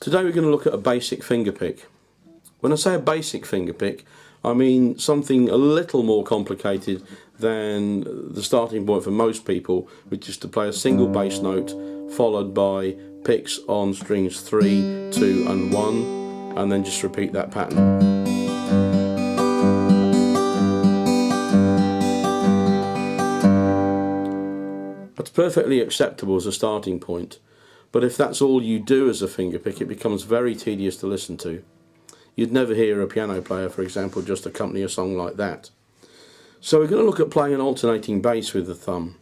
Today we're going to look at a basic finger pick. When I say a basic finger pick, I mean something a little more complicated than the starting point for most people, which is to play a single bass note followed by picks on strings 3, 2 and 1, and then just repeat that pattern. That's perfectly acceptable as a starting point, but if that's all you do as a finger pick, it becomes very tedious to listen to. You'd never hear a piano player, for example, just accompany a song like that. So we're going to look at playing an alternating bass with the thumb.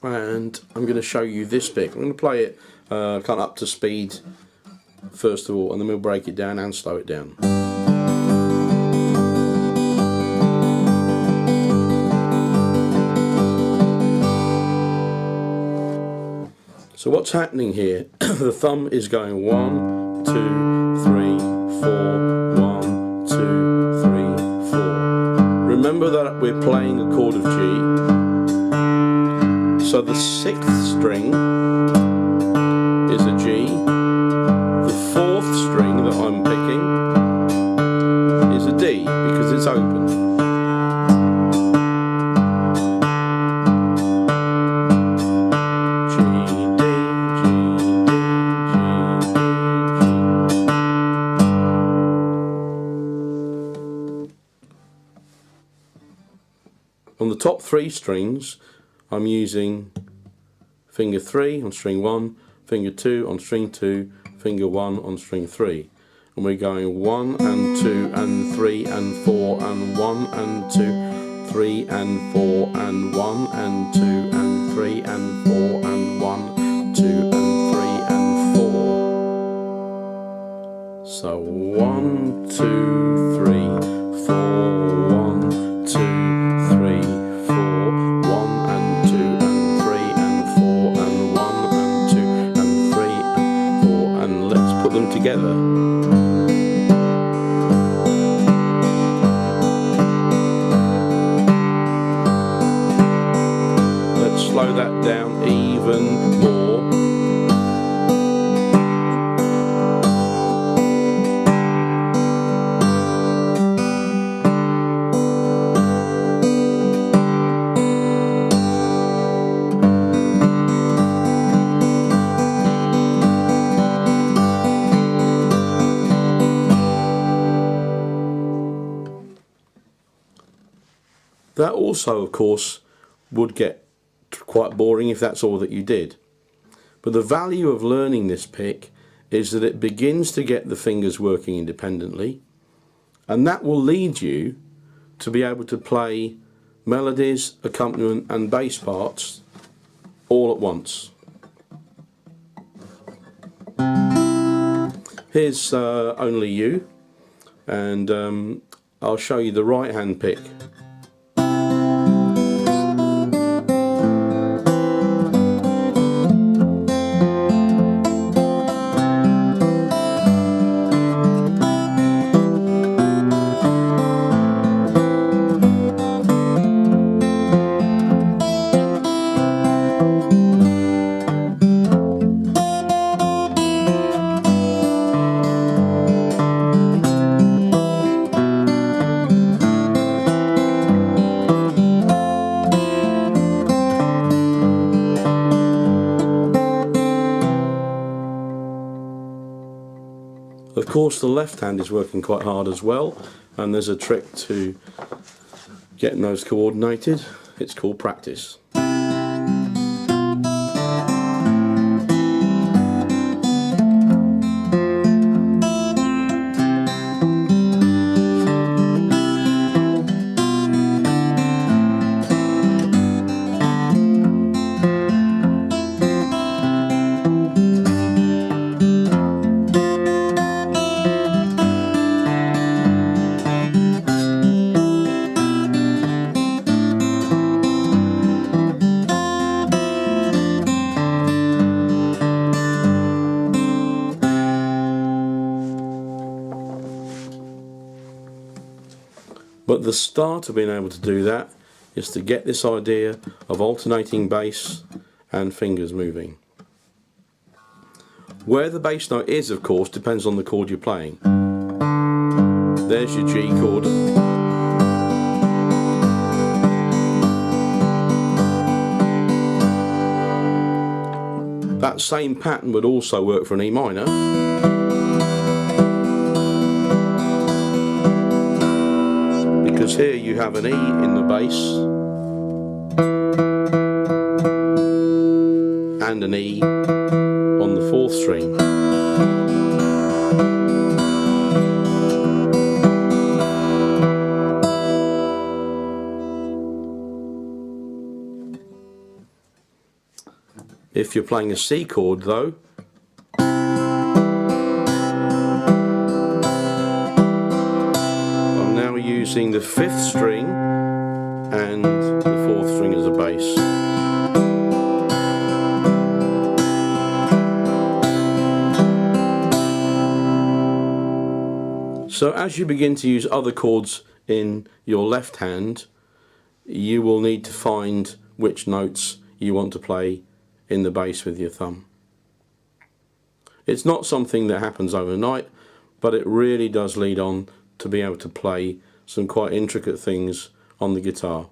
And I'm going to show you this pick. I'm going to play it kind of up to speed first of all, and then we'll break it down and slow it down. So what's happening here? The thumb is going 1, 2, 3, 4, 1, 2, 3, 4. Remember that we're playing a chord of G. So the 6th string is a G. The 4th string that I'm picking is a D because it's open. On the top 3 strings, I'm using finger 3 on string 1, finger 2 on string 2, finger 1 on string 3. And we're going 1 and 2 and 3 and 4 and 1 and 2, 3 and 4 and 1 and 2 and 3 and 4 and 1, 2 and 3 and 4. So 1, 2, 3, 4, 1, 2, 3, 4, 1 and 2 and 3 and 4 and 1 and 2 and 3 and 4, and let's put them together. Let's slow that down even more. That also, of course, would get quite boring if that's all that you did. But the value of learning this pick is that it begins to get the fingers working independently, and that will lead you to be able to play melodies, accompaniment and bass parts all at once. Here's Only You, and I'll show you the right hand pick. Of course, the left hand is working quite hard as well, and there's a trick to getting those coordinated. It's called practice. But the start of being able to do that is to get this idea of alternating bass and fingers moving. Where the bass note is, of course, depends on the chord you're playing. There's your G chord. That same pattern would also work for an E minor. Because here you have an E in the bass and an E on the 4th string. If you're playing a C chord though, I'm now using the 5th string and the 4th string as a bass. So as you begin to use other chords in your left hand, you will need to find which notes you want to play in the bass with your thumb. It's not something that happens overnight, but it really does lead on to be able to play some quite intricate things on the guitar.